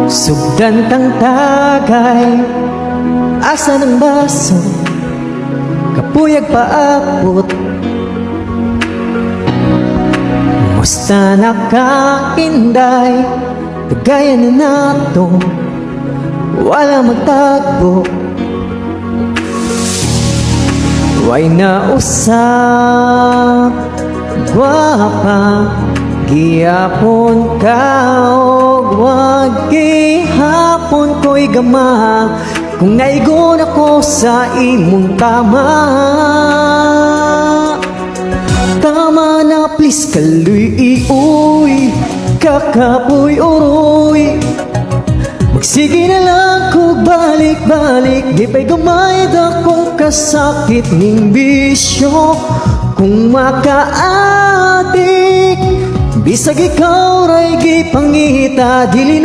Sugdan tang tagay, asa ng baso, kapuyag paabot. Musta nakainday, tagayan na nato, wala magtagpo. Way na usap, gwapa, gihapon ka og wag gihapon ko'y gama. Kung naigon ako sa imong tama, tama na please kaluy uy, kakapoy uroy. Magsige na lang kung balik-balik, di pa'y gamay akong kasakit ning bisyo. Kung makaadik, bisag ikaw ray gipangita, dili na